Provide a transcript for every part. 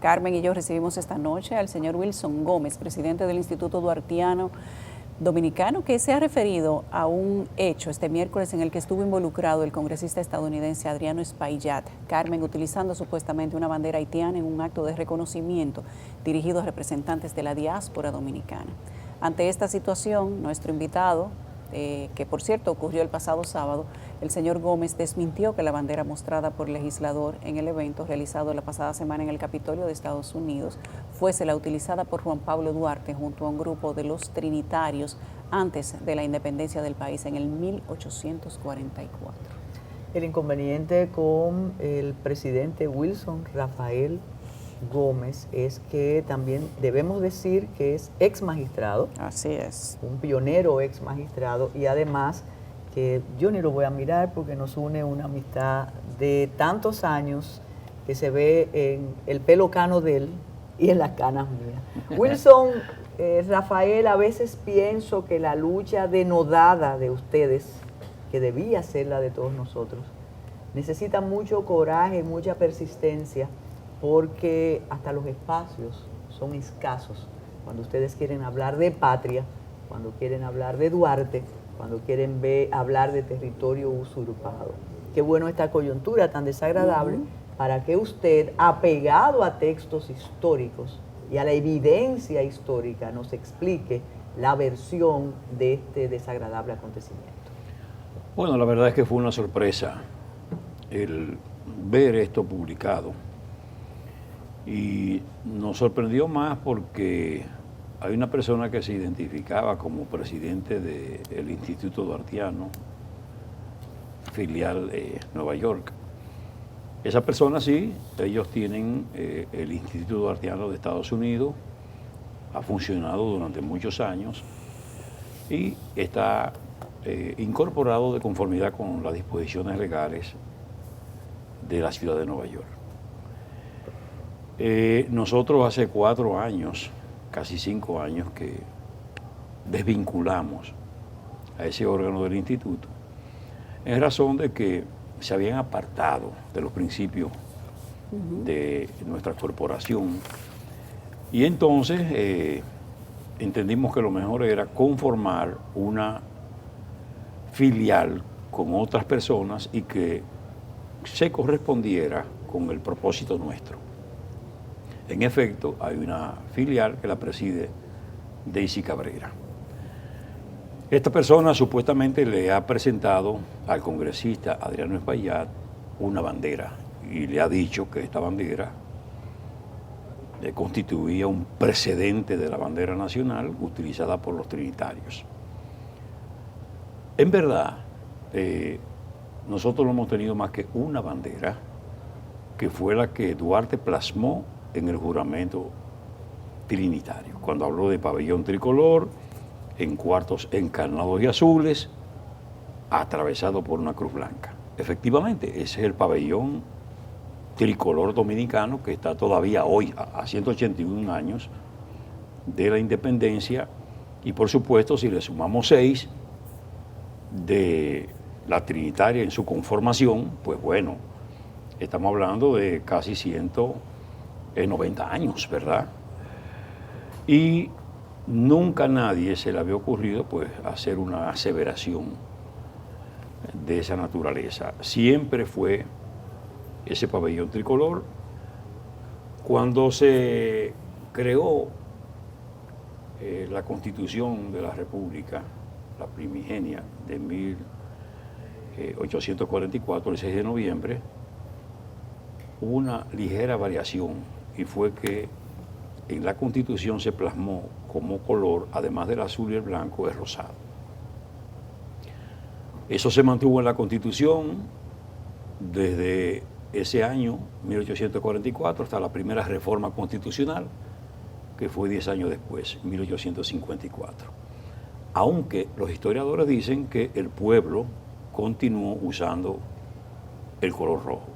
Carmen y yo recibimos esta noche al señor Wilson Gómez, presidente del Instituto Duartiano Dominicano, que se ha referido a un hecho este miércoles en el que estuvo involucrado el congresista estadounidense Adriano Espaillat, Carmen, utilizando supuestamente una bandera haitiana en un acto de reconocimiento dirigido a representantes de la diáspora dominicana. Ante esta situación, nuestro invitado, que por cierto ocurrió el pasado sábado, el señor Gómez desmintió que la bandera mostrada por el legislador en el evento realizado la pasada semana en el Capitolio de Estados Unidos fuese la utilizada por Juan Pablo Duarte junto a un grupo de los trinitarios antes de la independencia del país en el 1844. El inconveniente con el presidente Wilson Rafael Gómez es que también debemos decir que es ex magistrado. Así es. Un pionero ex magistrado, y además que yo ni lo voy a mirar porque nos une una amistad de tantos años que se ve en el pelo cano de él y en las canas mías. Wilson, Rafael, a veces pienso que la lucha denodada de ustedes, que debía ser la de todos nosotros, necesita mucho coraje, mucha persistencia, porque hasta los espacios son escasos cuando ustedes quieren hablar de patria, cuando quieren hablar de Duarte, cuando quieren hablar de territorio usurpado. Qué bueno esta coyuntura tan desagradable para que usted, apegado a textos históricos y a la evidencia histórica, nos explique la versión de este desagradable acontecimiento. Bueno, la verdad es que fue una sorpresa el ver esto publicado. Y nos sorprendió más porque hay una persona que se identificaba como presidente del Instituto Duartiano, filial de Nueva York. Esa persona sí, ellos tienen el Instituto Duartiano de Estados Unidos, ha funcionado durante muchos años y está incorporado de conformidad con las disposiciones legales de la ciudad de Nueva York. Nosotros hace 4 años, casi 5 años, que desvinculamos a ese órgano del instituto en razón de que se habían apartado de los principios de nuestra corporación y entonces entendimos que lo mejor era conformar una filial con otras personas y que se correspondiera con el propósito nuestro. En efecto, hay una filial que la preside Daisy Cabrera. Esta persona supuestamente le ha presentado al congresista Adriano Espaillat una bandera y le ha dicho que esta bandera constituía un precedente de la bandera nacional utilizada por los trinitarios. En verdad, nosotros no hemos tenido más que una bandera, que fue la que Duarte plasmó en el juramento trinitario, cuando habló de pabellón tricolor, en cuartos encarnados y azules, atravesado por una cruz blanca. Efectivamente, ese es el pabellón tricolor dominicano que está todavía hoy, a 181 años de la independencia, y por supuesto, si le sumamos 6 de la trinitaria en su conformación, pues bueno, estamos hablando de casi 190 años, ¿verdad? Y nunca a nadie se le había ocurrido pues hacer una aseveración de esa naturaleza. Siempre fue ese pabellón tricolor. Cuando se creó la Constitución de la República, la primigenia de 1844, el 6 de noviembre, hubo una ligera variación y fue que en la Constitución se plasmó como color, además del azul y el blanco, el rosado. Eso se mantuvo en la Constitución desde ese año, 1844, hasta la primera reforma constitucional, que fue 10 años después, 1854. Aunque los historiadores dicen que el pueblo continuó usando el color rojo.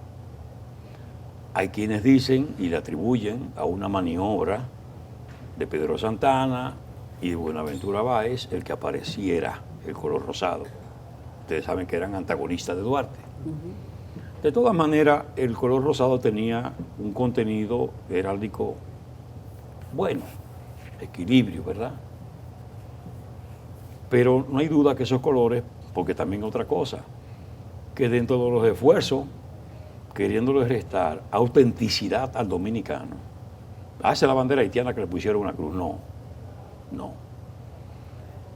Hay quienes dicen y le atribuyen a una maniobra de Pedro Santana y de Buenaventura Báez el que apareciera el color rosado. Ustedes saben que eran antagonistas de Duarte. De todas maneras, el color rosado tenía un contenido heráldico bueno, equilibrio, ¿verdad? Pero no hay duda que esos colores, porque también otra cosa, que dentro de los esfuerzos, queriéndole restar autenticidad al dominicano, hace la bandera haitiana que le pusieron una cruz, no, no.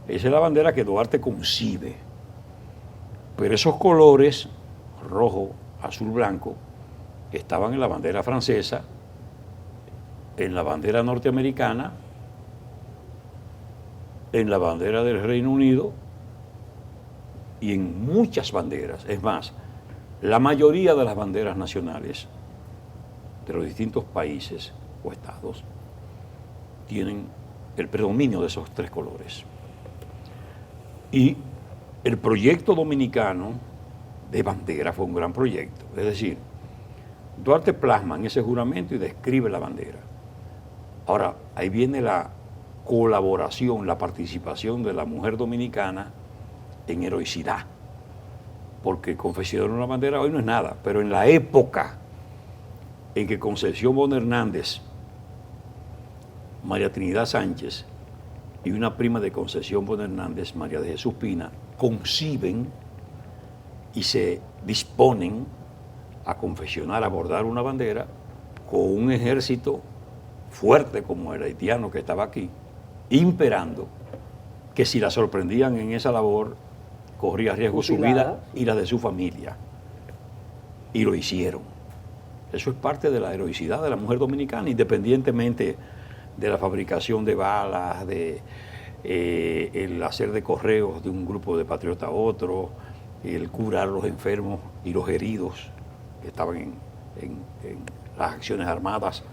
Esa es la bandera que Duarte concibe, pero esos colores, rojo, azul, blanco, estaban en la bandera francesa, en la bandera norteamericana, en la bandera del Reino Unido y en muchas banderas. Es más, la mayoría de las banderas nacionales de los distintos países o estados tienen el predominio de esos tres colores. Y el proyecto dominicano de bandera fue un gran proyecto. Es decir, Duarte plasma en ese juramento y describe la bandera. Ahora, ahí viene la colaboración, la participación de la mujer dominicana en heroicidad. Porque confeccionar una bandera hoy no es nada, pero en la época en que Concepción Bona Hernández, María Trinidad Sánchez y una prima de Concepción Bona Hernández, María de Jesús Pina, conciben y se disponen a confeccionar, a bordar una bandera con un ejército fuerte como el haitiano que estaba aquí, imperando, que si la sorprendían en esa labor, corría riesgo su vida y la de su familia. Y lo hicieron. Eso es parte de la heroicidad de la mujer dominicana, independientemente de la fabricación de balas, de el hacer de correos de un grupo de patriotas a otro, el curar a los enfermos y los heridos que estaban en las acciones armadas,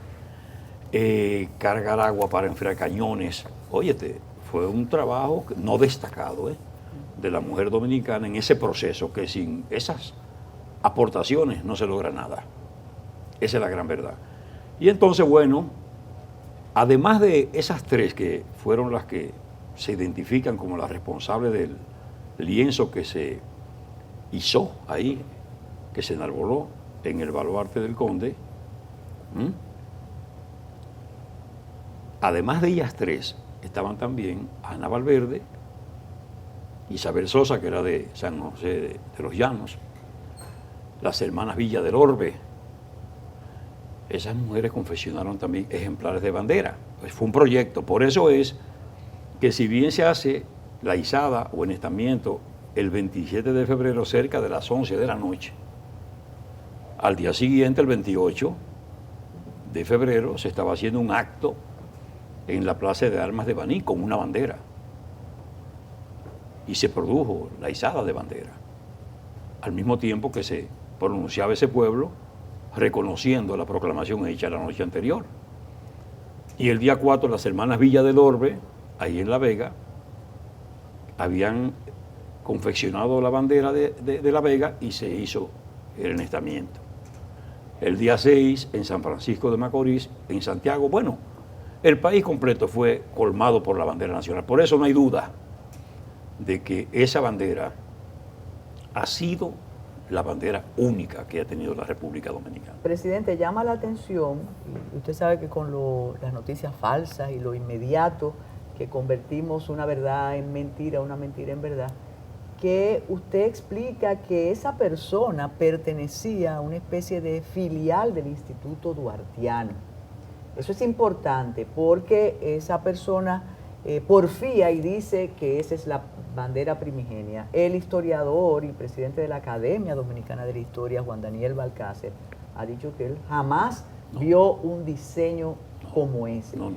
cargar agua para enfriar cañones. Óyete, fue un trabajo no destacado de la mujer dominicana en ese proceso, que sin esas aportaciones no se logra nada. Esa es la gran verdad. Y entonces, bueno, además de esas tres que fueron las que se identifican como las responsables del lienzo que se hizo ahí, que se enarboló en el baluarte del Conde, además de ellas tres, estaban también Ana Valverde, Isabel Sosa, que era de San José de los Llanos, las hermanas Villa del Orbe. Esas mujeres confeccionaron también ejemplares de bandera. Pues fue un proyecto. Por eso es que si bien se hace la izada o enestamiento el 27 de febrero cerca de las 11 de la noche, al día siguiente, el 28 de febrero, se estaba haciendo un acto en la Plaza de Armas de Baní con una bandera. Y se produjo la izada de bandera. Al mismo tiempo que se pronunciaba ese pueblo reconociendo la proclamación hecha la noche anterior. Y el día 4, las hermanas Villa del Orbe, ahí en La Vega, habían confeccionado la bandera de La Vega y se hizo el enestamiento. El día 6, en San Francisco de Macorís, en Santiago, bueno, el país completo fue colmado por la bandera nacional. Por eso no hay duda de que esa bandera ha sido la bandera única que ha tenido la República Dominicana. Presidente, llama la atención, y usted sabe que con las noticias falsas y lo inmediato, que convertimos una verdad en mentira, una mentira en verdad, que usted explica que esa persona pertenecía a una especie de filial del Instituto Duartiano. Eso es importante porque esa persona porfía y dice que esa es la bandera primigenia. El historiador y presidente de la Academia Dominicana de la Historia, Juan Daniel Balcácer, ha dicho que él jamás vio un diseño como ese. No.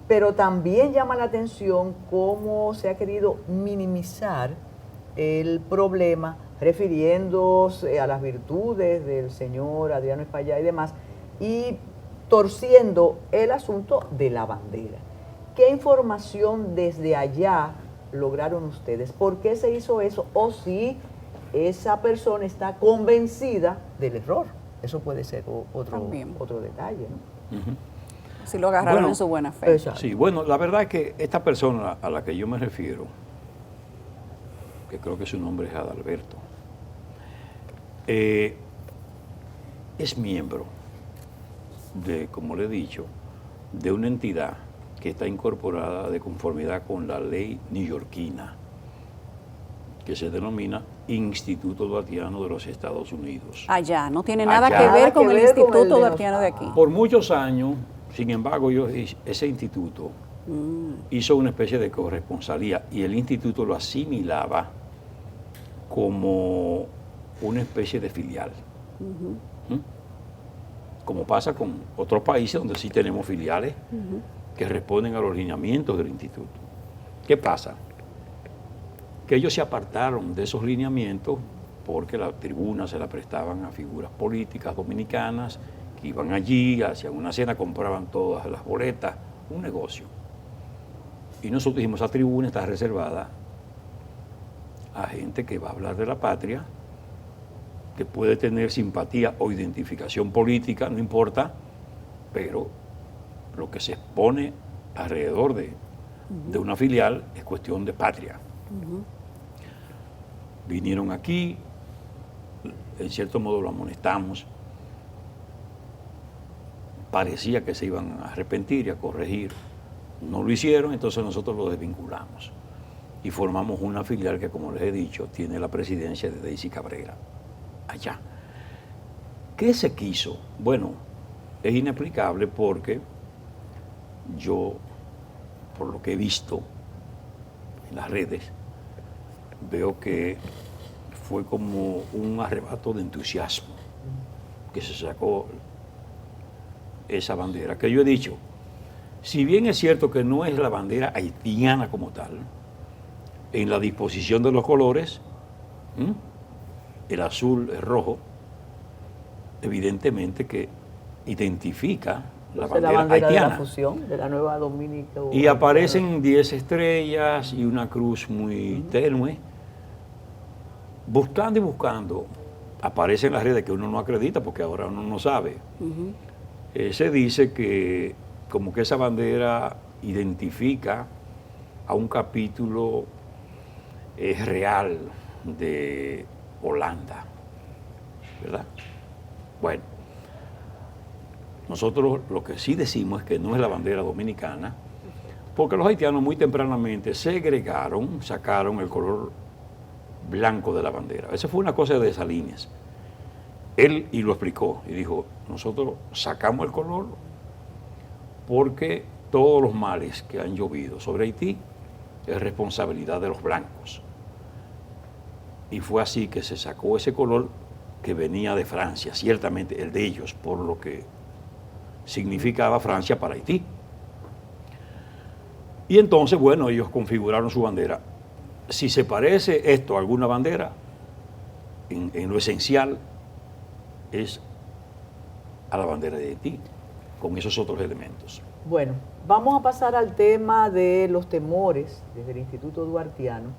Pero también llama la atención cómo se ha querido minimizar el problema refiriéndose a las virtudes del señor Adriano Espaillá y demás, y torciendo el asunto de la bandera. ¿Qué información desde allá lograron ustedes? ¿Por qué se hizo eso? O si esa persona está convencida del error. Eso puede ser otro detalle, ¿no? Uh-huh. Si lo agarraron en su buena fe. Exacto. Sí, bueno, la verdad es que esta persona a la que yo me refiero, que creo que su nombre es Adalberto, es miembro de, como le he dicho, de una entidad que está incorporada de conformidad con la ley neoyorquina, que se denomina Instituto Duartiano de los Estados Unidos. Allá, no tiene nada Allá. que Nada ver con que el ver con Instituto el de Duartiano de aquí. Por muchos años, sin embargo, ese instituto hizo una especie de corresponsalía y el instituto lo asimilaba como una especie de filial. ¿Mm? Como pasa con otros países donde sí tenemos filiales que responden a los lineamientos del instituto. ¿Qué pasa? Que ellos se apartaron de esos lineamientos porque la tribuna se la prestaban a figuras políticas dominicanas que iban allí, hacían una cena, compraban todas las boletas, un negocio. Y nosotros dijimos, esa tribuna está reservada a gente que va a hablar de la patria, que puede tener simpatía o identificación política, no importa, pero lo que se expone alrededor de una filial es cuestión de patria. Vinieron aquí, en cierto modo lo amonestamos, parecía que se iban a arrepentir y a corregir, no lo hicieron, entonces nosotros lo desvinculamos y formamos una filial que, como les he dicho, tiene la presidencia de Daisy Cabrera, allá. ¿Qué se quiso? Bueno, es inexplicable porque yo, por lo que he visto en las redes, veo que fue como un arrebato de entusiasmo que se sacó esa bandera, que yo he dicho, si bien es cierto que no es la bandera haitiana como tal, en la disposición de los colores, el azul, el rojo, evidentemente que identifica la bandera haitiana. De la fusión, de la nueva Dominica. Y aparecen 10 estrellas y una cruz muy tenue. Buscando y buscando, aparecen las redes que uno no acredita porque ahora uno no sabe. Se dice que como que esa bandera identifica a un capítulo real de Holanda, ¿verdad? Bueno, nosotros lo que sí decimos es que no es la bandera dominicana, porque los haitianos muy tempranamente segregaron, sacaron el color blanco de la bandera. Esa fue una cosa de Dessalines. Él y lo explicó y dijo, nosotros sacamos el color porque todos los males que han llovido sobre Haití es responsabilidad de los blancos. Y fue así que se sacó ese color que venía de Francia, ciertamente el de ellos, por lo que significaba Francia para Haití. Y entonces, bueno, ellos configuraron su bandera. Si se parece esto a alguna bandera, en lo esencial es a la bandera de Haití, con esos otros elementos. Bueno, vamos a pasar al tema de los temores desde el Instituto Duartiano,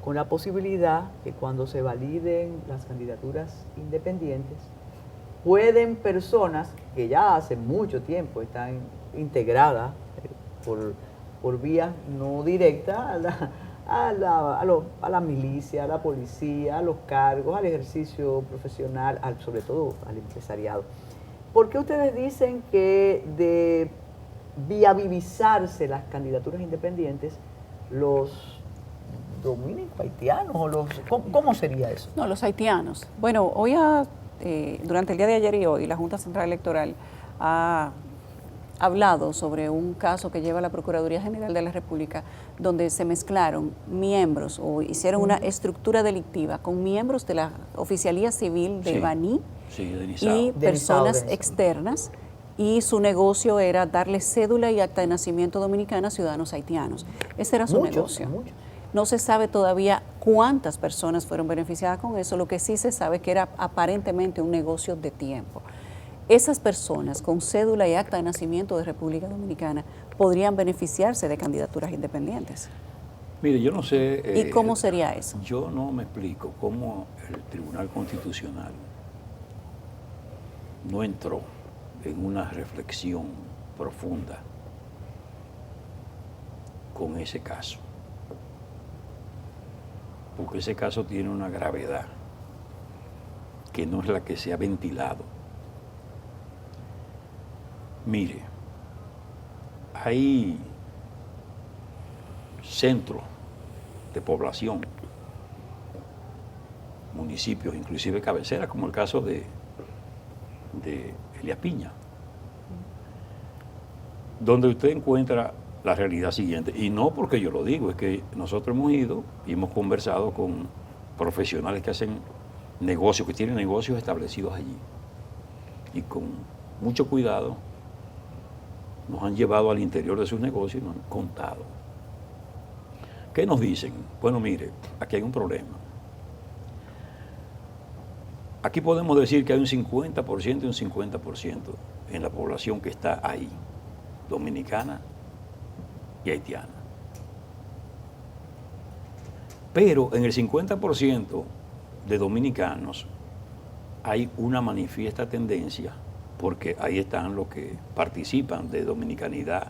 con la posibilidad que cuando se validen las candidaturas independientes, pueden personas que ya hace mucho tiempo están integradas por vía no directa a la milicia, a la policía, a los cargos, al ejercicio profesional, sobre todo al empresariado. ¿Por qué ustedes dicen que de viabilizarse las candidaturas independientes, los dominico-haitianos o los... ¿Cómo sería eso? No, los haitianos. Bueno, durante el día de ayer y hoy, la Junta Central Electoral ha hablado sobre un caso que lleva la Procuraduría General de la República, donde se mezclaron miembros o hicieron una estructura delictiva con miembros de la Oficialía Civil de Baní y personas externas, y su negocio era darle cédula y acta de nacimiento dominicana a ciudadanos haitianos. Ese era su negocio. No se sabe todavía cuántas personas fueron beneficiadas con eso, lo que sí se sabe es que era aparentemente un negocio de tiempo. Esas personas con cédula y acta de nacimiento de República Dominicana podrían beneficiarse de candidaturas independientes. Mire, yo no sé... ¿Y cómo sería eso? Yo no me explico cómo el Tribunal Constitucional no entró en una reflexión profunda con ese caso. Porque ese caso tiene una gravedad que no es la que se ha ventilado Mire, hay centros de población, municipios, inclusive cabeceras, como el caso de Elías Piña, donde usted encuentra la realidad siguiente, y no porque yo lo digo, es que nosotros hemos ido y hemos conversado con profesionales que hacen negocios, que tienen negocios establecidos allí, y con mucho cuidado nos han llevado al interior de sus negocios y nos han contado. ¿Qué nos dicen? Bueno, mire, aquí hay un problema. Aquí podemos decir que hay un 50% y un 50% en la población que está ahí, dominicana y haitiana. Pero en el 50% de dominicanos hay una manifiesta tendencia, porque ahí están los que participan de dominicanidad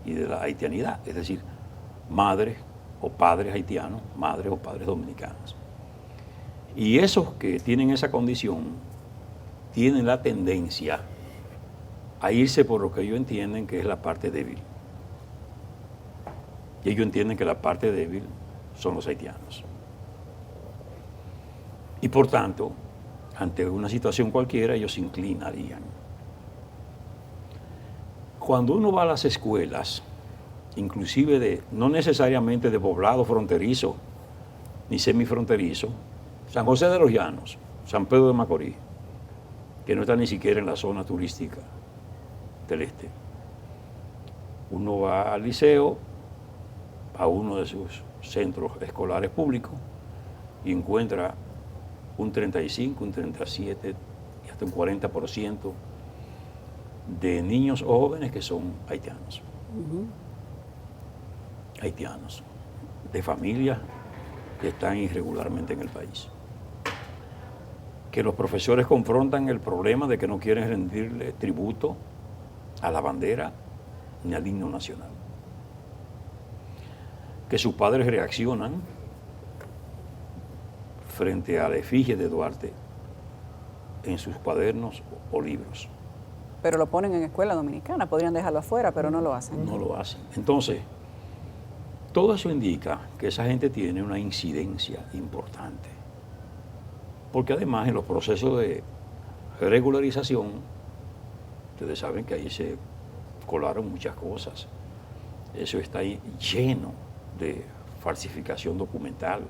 y de la haitianidad, es decir, madres o padres haitianos, madres o padres dominicanos. Y esos que tienen esa condición tienen la tendencia a irse por lo que ellos entienden que es la parte débil. Y ellos entienden que la parte débil son los haitianos. Y por tanto, ante una situación cualquiera, ellos se inclinarían. Cuando uno va a las escuelas, inclusive no necesariamente de poblado fronterizo, ni semifronterizo, San José de los Llanos, San Pedro de Macorís, que no está ni siquiera en la zona turística del este. Uno va al liceo, a uno de sus centros escolares públicos, y encuentra un 35, un 37 y hasta un 40% de niños o jóvenes que son haitianos. Haitianos, de familias que están irregularmente en el país. Que los profesores confrontan el problema de que no quieren rendirle tributo a la bandera ni al himno nacional. Que sus padres reaccionan frente a la efigie de Duarte en sus cuadernos o libros. Pero lo ponen en escuela dominicana, podrían dejarlo afuera, pero no lo hacen. No lo hacen. Entonces, todo eso indica que esa gente tiene una incidencia importante. Porque además en los procesos de regularización, ustedes saben que ahí se colaron muchas cosas. Eso está ahí lleno de falsificación documental.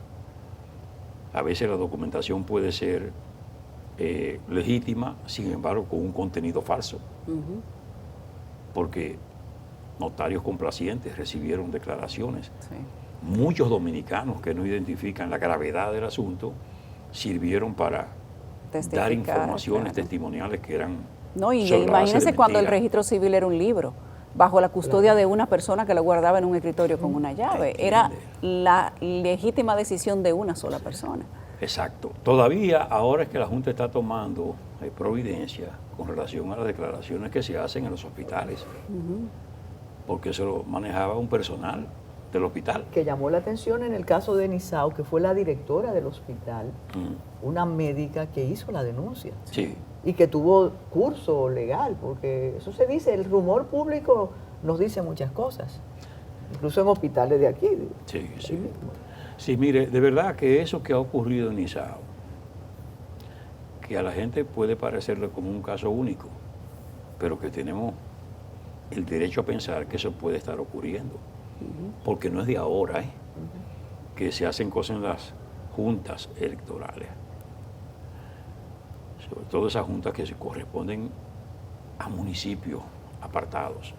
A veces la documentación puede ser legítima, sin embargo, con un contenido falso. Porque notarios complacientes recibieron declaraciones. Sí. Muchos dominicanos que no identifican la gravedad del asunto sirvieron para dar informaciones testimoniales que eran... No, y imagínense cuando el registro civil era un libro, bajo la custodia de una persona que lo guardaba en un escritorio con una llave. Era la legítima decisión de una sola persona. Exacto. Todavía ahora es que la Junta está tomando providencia con relación a las declaraciones que se hacen en los hospitales, porque eso lo manejaba un personal del hospital. Que llamó la atención en el caso de Nizao, que fue la directora del hospital, una médica que hizo la denuncia. Sí. Y que tuvo curso legal, porque eso se dice, el rumor público nos dice muchas cosas, incluso en hospitales de aquí. Sí, sí. Sí, mire, de verdad que eso que ha ocurrido en Nizao, que a la gente puede parecerle como un caso único, pero que tenemos el derecho a pensar que eso puede estar ocurriendo, porque no es de ahora que se hacen cosas en las juntas electorales, sobre todo esas juntas que se corresponden a municipios apartados.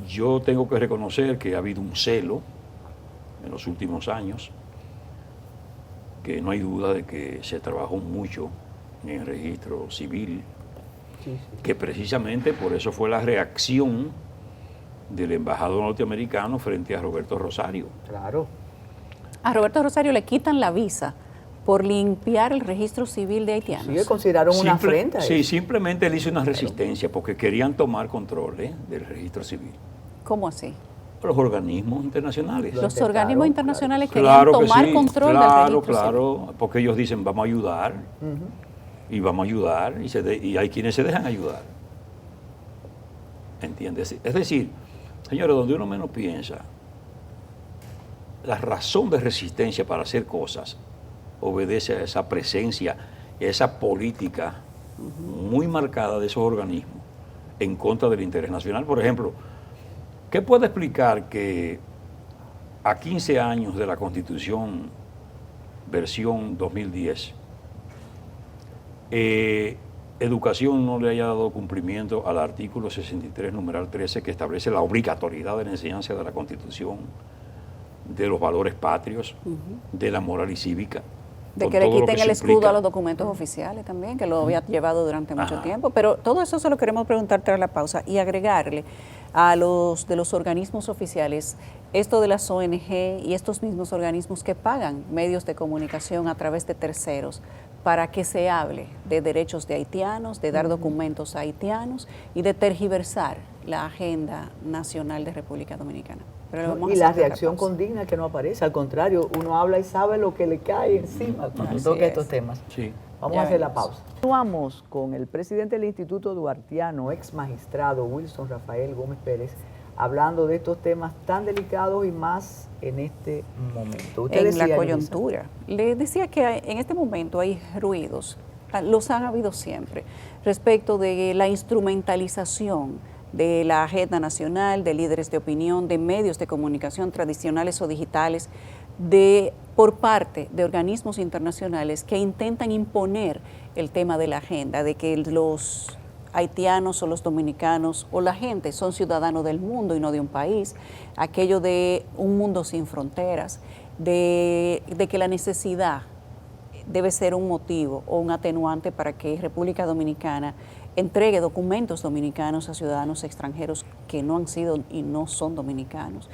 Yo tengo que reconocer que ha habido un celo en los últimos años, que no hay duda de que se trabajó mucho en el registro civil, que precisamente por eso fue la reacción del embajador norteamericano frente a Roberto Rosario. Claro. A Roberto Rosario le quitan la visa por limpiar el registro civil de haitianos. Sí, le consideraron una afrenta. Sí, simplemente él hizo una resistencia porque querían tomar control del registro civil. ¿Cómo así? Los organismos internacionales. Los organismos internacionales querían tomar control del registro civil. Claro, porque ellos dicen vamos a ayudar. y vamos a ayudar, y hay quienes se dejan ayudar. ¿Entiendes? Es decir, señores, donde uno menos piensa, la razón de resistencia para hacer cosas obedece a esa presencia, a esa política muy marcada de esos organismos en contra del interés nacional. Por ejemplo, ¿qué puede explicar que a 15 años de la Constitución versión 2010, Educación no le haya dado cumplimiento al artículo 63, numeral 13, que establece la obligatoriedad de la enseñanza de la Constitución, de los valores patrios, de la moral y cívica? De que le quiten el escudo a los documentos oficiales también, que lo había llevado durante mucho tiempo. Pero todo eso se lo queremos preguntar tras la pausa y agregarle a los de los organismos oficiales esto de las ONG y estos mismos organismos que pagan medios de comunicación a través de terceros para que se hable de derechos de haitianos, de dar documentos a haitianos y de tergiversar la agenda nacional de República Dominicana. Y la reacción condigna que no aparece, al contrario, uno habla y sabe lo que le cae encima cuando toca estos temas. Sí. Vamos a hacer la pausa. Continuamos con el presidente del Instituto Duartiano, ex magistrado Wilson Rafael Gómez Pérez, hablando de estos temas tan delicados y más en este momento. Usted decía, la coyuntura. Le decía que en este momento hay ruidos, los han habido siempre, respecto de la instrumentalización de la agenda nacional, de líderes de opinión, de medios de comunicación tradicionales o digitales, por parte de organismos internacionales que intentan imponer el tema de la agenda, de que los haitianos o los dominicanos o la gente son ciudadanos del mundo y no de un país, aquello de un mundo sin fronteras, de que la necesidad debe ser un motivo o un atenuante para que República Dominicana entregue documentos dominicanos a ciudadanos extranjeros que no han sido y no son dominicanos.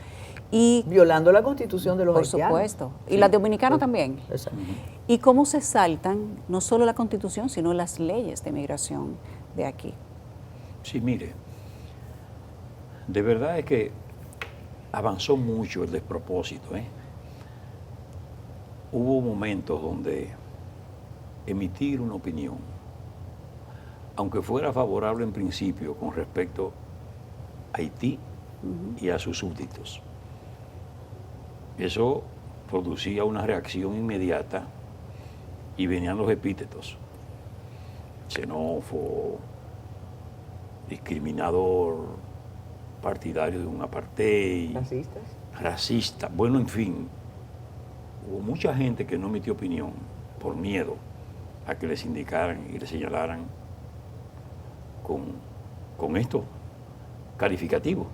Y violando la Constitución de los haitianos. Por supuesto, y la dominicana también. Exacto. Y cómo se saltan no solo la Constitución, sino las leyes de migración de aquí. Sí, mire, de verdad es que avanzó mucho el despropósito, ¿eh? Hubo momentos donde emitir una opinión, aunque fuera favorable en principio con respecto a Haití y a sus súbditos, eso producía una reacción inmediata y venían los epítetos: xenófobo, discriminador, partidario de un apartheid, racista. Bueno, en fin, hubo mucha gente que no emitió opinión por miedo a que les indicaran y les señalaran con estos calificativos.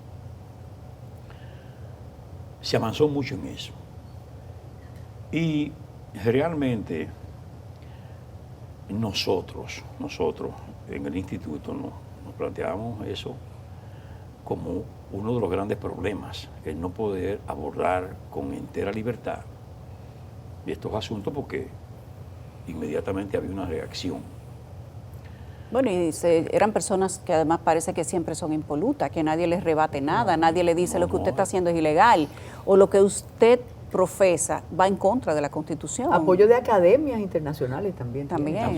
Se avanzó mucho en eso. Y realmente nosotros en el instituto nos planteamos eso como uno de los grandes problemas, el no poder abordar con entera libertad estos asuntos, porque inmediatamente había una reacción. Bueno, y eran personas que además parece que siempre son impolutas, que nadie les rebate nada, nadie le dice lo que usted está haciendo es ilegal, o lo que usted profesa va en contra de la Constitución. Apoyo de academias internacionales también.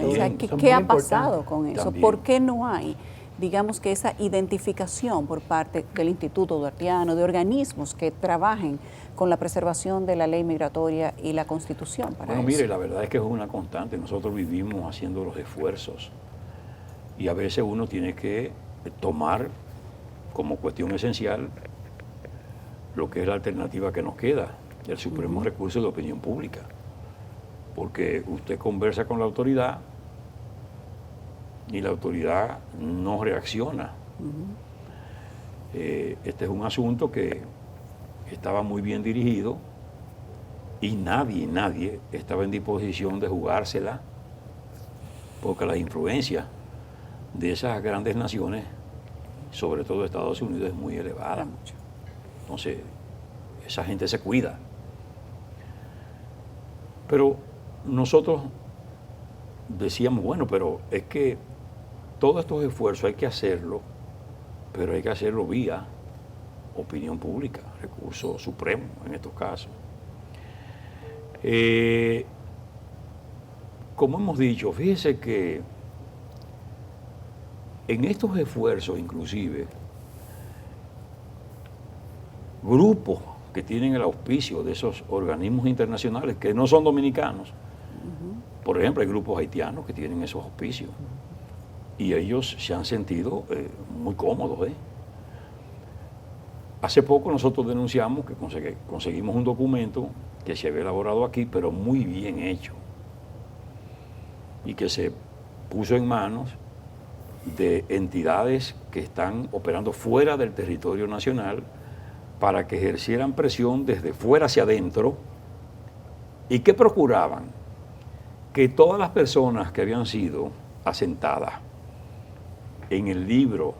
O sea, ¿qué ha pasado con eso? También. ¿Por qué no hay, digamos, que esa identificación por parte del Instituto Duartiano, de organismos que trabajen con la preservación de la ley migratoria y la Constitución para eso? Mire, la verdad es que es una constante. Nosotros vivimos haciendo los esfuerzos y a veces uno tiene que tomar como cuestión esencial lo que es la alternativa que nos queda, el supremo recurso de opinión pública. Porque usted conversa con la autoridad y la autoridad no reacciona. Este es un asunto que estaba muy bien dirigido y nadie estaba en disposición de jugársela, porque las influencias de esas grandes naciones, sobre todo Estados Unidos, es muy elevada. Entonces, esa gente se cuida. Pero nosotros decíamos, bueno, pero es que todos estos esfuerzos hay que hacerlo, pero hay que hacerlo vía opinión pública, recurso supremo en estos casos. Como hemos dicho, fíjese que en estos esfuerzos, inclusive, grupos que tienen el auspicio de esos organismos internacionales que no son dominicanos, por ejemplo, hay grupos haitianos que tienen esos auspicios y ellos se han sentido muy cómodos. Hace poco nosotros denunciamos que conseguimos un documento que se había elaborado aquí, pero muy bien hecho, y que se puso en manos de entidades que están operando fuera del territorio nacional para que ejercieran presión desde fuera hacia adentro y que procuraban que todas las personas que habían sido asentadas en el libro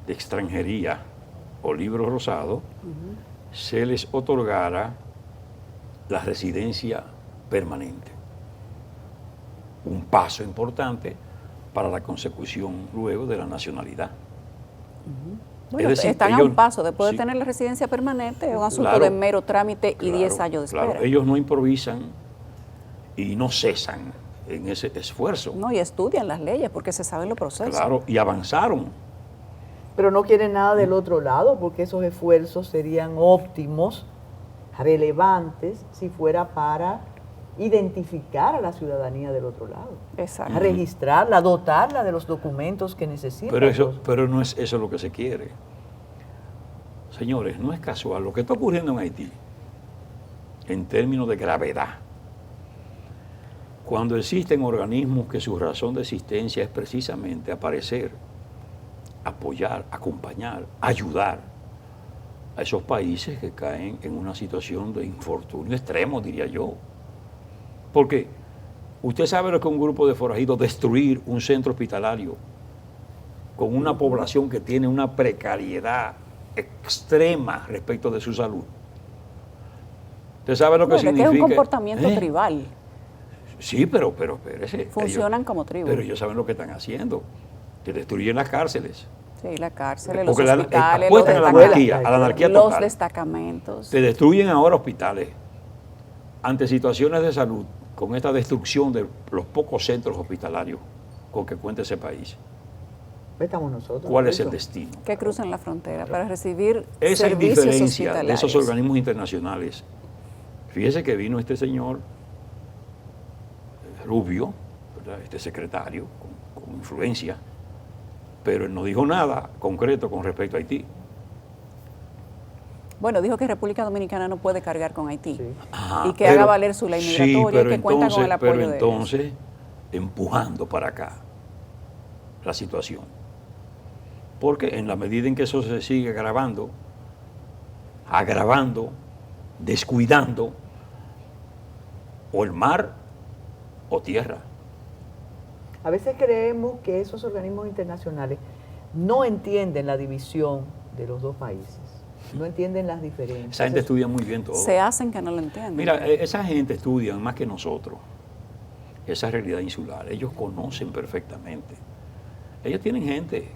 de extranjería o libro rosado, se les otorgara la residencia permanente. Un paso importante para la consecución luego de la nacionalidad. Bueno, Es decir, están a ellos, un paso. Después sí, de tener la residencia permanente, es un asunto claro, de mero trámite y 10 claro, años de espera. claro. Ellos no improvisan y no cesan en ese esfuerzo. No, y estudian las leyes porque se saben los procesos. Claro, y avanzaron. Pero no quieren nada del otro lado, porque esos esfuerzos serían óptimos, relevantes, si fuera para identificar a la ciudadanía del otro lado. Exacto. A registrarla, dotarla de los documentos que necesita. Pero no es eso lo que se quiere. Señores, no es casual. Lo que está ocurriendo en Haití, en términos de gravedad, cuando existen organismos que su razón de existencia es precisamente aparecer, apoyar, acompañar, ayudar a esos países que caen en una situación de infortunio extremo, diría yo. Porque usted sabe lo que es un grupo de forajidos destruir un centro hospitalario con una población que tiene una precariedad extrema respecto de su salud. ¿Usted sabe lo que Bueno, significa? es que es un comportamiento tribal. Sí, pero espérese. Funcionan como tribu. Pero ellos saben lo que están haciendo. Que destruyen las cárceles. Sí, la cárcel, los Porque hospitales, apuestan a la anarquía los total. destacamentos. Se destruyen ahora hospitales ante situaciones de salud con esta destrucción de los pocos centros hospitalarios con que cuenta ese país. Estamos nosotros. ¿Cuál es eso. el destino? Que cruzan la frontera para recibir Esa servicios indiferencia de hospitalarios. esos organismos internacionales. Fíjese que vino este señor Rubio, ¿verdad? Este secretario con influencia, pero él no dijo nada concreto con respecto a Haití. Bueno, dijo que República Dominicana no puede cargar con Haití Sí. y que haga valer su ley migratoria y que cuenta con el apoyo pero de entonces, empujando para acá la situación. Porque en la medida en que eso se sigue agravando, descuidando, o el mar o tierra. A veces creemos que esos organismos internacionales no entienden la división de los dos países, no entienden las diferencias. Esa gente estudia muy bien todo. Se hacen que no lo entienden. Mira, esa gente estudia más que nosotros esa realidad insular. Ellos conocen perfectamente. Ellos tienen gente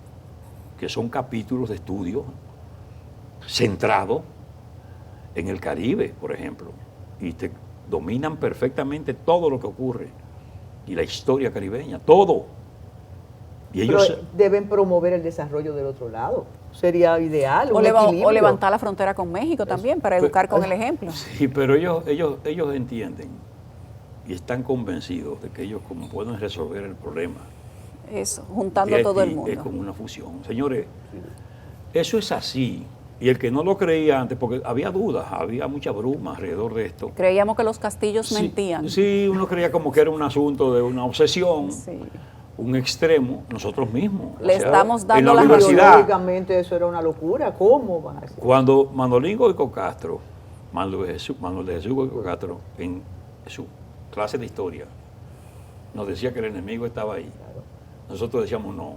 que son capítulos de estudio centrados en el Caribe, por ejemplo, y dominan perfectamente todo lo que ocurre y la historia caribeña, todo. Y ellos Pero deben promover el desarrollo del otro lado. Sería ideal, o, un equilibrio. o levantar la frontera con México también para educar con el ejemplo. Sí, pero ellos entienden y están convencidos de que ellos como pueden resolver el problema. Eso, juntando de todo el Haití mundo. Es como una fusión. Señores, eso es así. Y el que no lo creía antes, porque había dudas, había mucha bruma alrededor de esto. Creíamos que los castillos Sí, mentían. Sí, uno creía como que era un asunto de una obsesión, Sí. un extremo, nosotros mismos. Le estamos dando en la la universidad, Biológicamente eso era una locura. ¿Cómo van a decir? cuando Manolín Goico Castro, Manuel de Jesús Goico Castro, en su clase de historia, nos decía que el enemigo estaba ahí. Nosotros decíamos, no,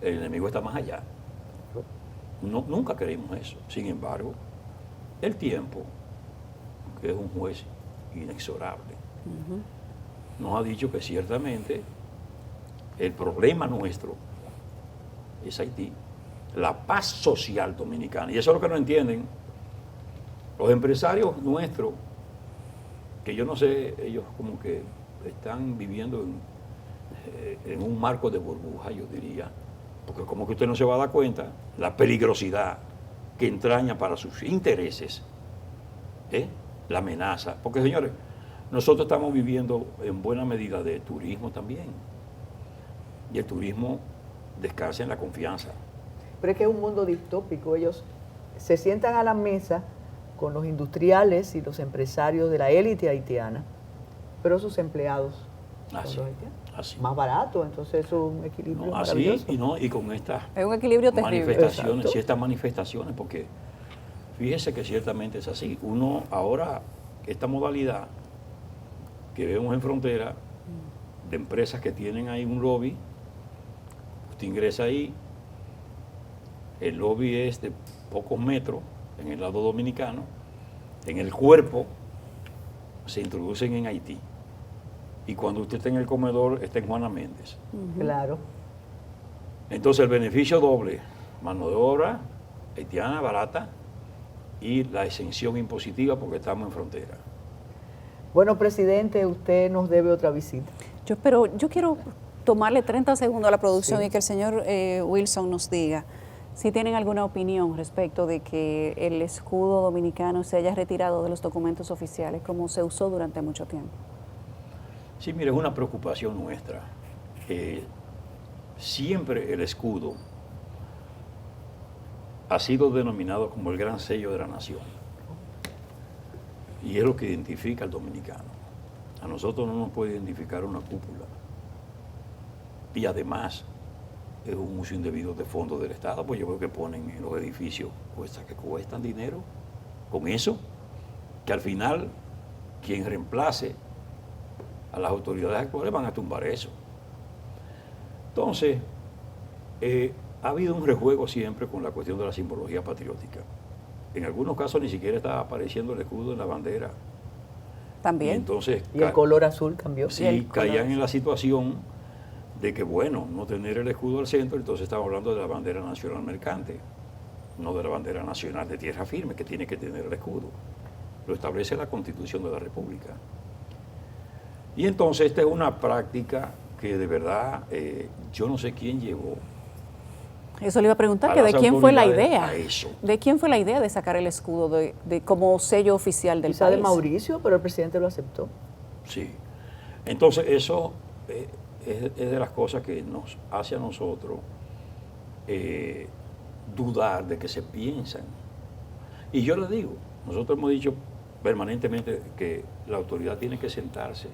el enemigo está más allá. No, nunca creímos eso. Sin embargo, el tiempo, que es un juez inexorable, nos ha dicho que ciertamente el problema nuestro es Haití, la paz social dominicana. Y eso es lo que no entienden los empresarios nuestros, que yo no sé, ellos como que están viviendo en un marco de burbuja, yo diría, porque como que usted no se va a dar cuenta la peligrosidad que entraña para sus intereses, la amenaza. Porque, señores, nosotros estamos viviendo en buena medida de turismo también. Y el turismo descansa en la confianza. Pero es que es un mundo distópico. Ellos se sientan a la mesa con los industriales y los empresarios de la élite haitiana, pero sus empleados son los haitianos. Así. Más barato, entonces es un equilibrio Así maravilloso. y con estas Es un equilibrio terrible. manifestaciones, Exacto. y estas manifestaciones, porque fíjese que ciertamente es así. Uno ahora, esta modalidad que vemos en frontera, de empresas que tienen ahí un lobby, usted ingresa ahí, el lobby es de pocos metros en el lado dominicano, en el cuerpo se introducen en Haití. Y cuando usted está en el comedor, está en Juana Méndez. Claro. Entonces el beneficio doble, mano de obra haitiana barata y la exención impositiva porque estamos en frontera. Bueno, presidente, usted nos debe otra visita. Yo quiero tomarle 30 segundos a la producción Sí. y que el señor Wilson nos diga si tienen alguna opinión respecto de que el escudo dominicano se haya retirado de los documentos oficiales como se usó durante mucho tiempo. Sí, mire, es una preocupación nuestra. Siempre el escudo ha sido denominado como el gran sello de la nación. Y es lo que identifica al dominicano. A nosotros no nos puede identificar una cúpula. Y además es un uso indebido de fondos del Estado, pues yo veo que ponen en los edificios cosas que cuestan dinero con eso, que al final quien reemplace a las autoridades actuales van a tumbar eso. Entonces, ha habido un rejuego siempre con la cuestión de la simbología patriótica. En algunos casos ni siquiera está apareciendo el escudo en la bandera. Y También. entonces Y el color azul cambió. sí, caían en la situación de que, bueno, no tener el escudo al centro, entonces estamos hablando de la bandera nacional mercante, no de la bandera nacional de tierra firme, que tiene que tener el escudo. Lo establece la Constitución de la República. Y entonces esta es una práctica que de verdad yo no sé quién llevó. Eso le iba a preguntar, A que de las quién fue la autoridades idea. a eso. ¿De quién fue la idea de sacar el escudo de como sello oficial del Quizá país? de Mauricio, pero el presidente lo aceptó. Sí. Entonces eso es de las cosas que nos hace a nosotros dudar de que se piensan. Y yo le digo, nosotros hemos dicho permanentemente que la autoridad tiene que sentarse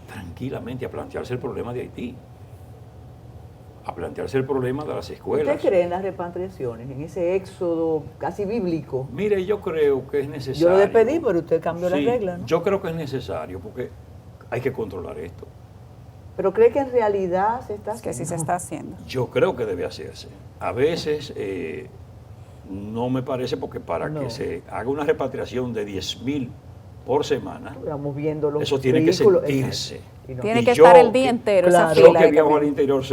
tranquilamente a plantearse el problema de Haití, a plantearse el problema de las escuelas. ¿Usted cree en las repatriaciones, en ese éxodo casi bíblico? Mire, yo creo que es necesario. Yo lo despedí, pero usted cambió Sí, las reglas, ¿no? Yo creo que es necesario porque hay que controlar esto. ¿Pero cree que en realidad se está Que sí haciendo? se está haciendo. Yo creo que debe hacerse. A veces no me parece porque para No. que se haga una repatriación de 10.000 por semana, Estamos viendo los eso tiene que vehículos, sentirse. exacto. Y no. Tiene Y que yo estar el día que- entero claro, esa Yo fila que de viajo al camiones. interior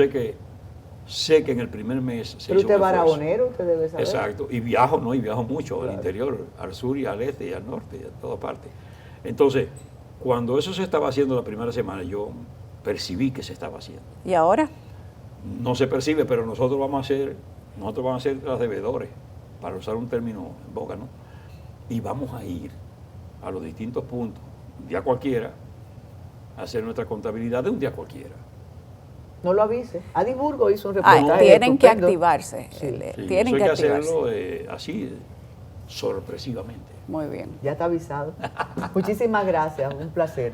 sé que en el primer mes se Pero hizo usted es un esfuerzo. barahonero, usted debe saber. Exacto, y viajo mucho al Claro. interior, al sur y al este y al norte y a todas partes. Entonces, cuando eso se estaba haciendo la primera semana, yo percibí que se estaba haciendo. ¿Y ahora? No se percibe, pero nosotros vamos a ser las devedores, para usar un término en boga, ¿no? Y vamos a ir a los distintos puntos, un día cualquiera, a hacer nuestra contabilidad de un día cualquiera. No lo avise. Adiburgo hizo un Ah, reportaje tienen que estupendo. activarse. Sí. Sí, Tienen eso que hay que activarse. hacerlo así, sorpresivamente. Muy bien. Ya está avisado. Muchísimas gracias, un placer.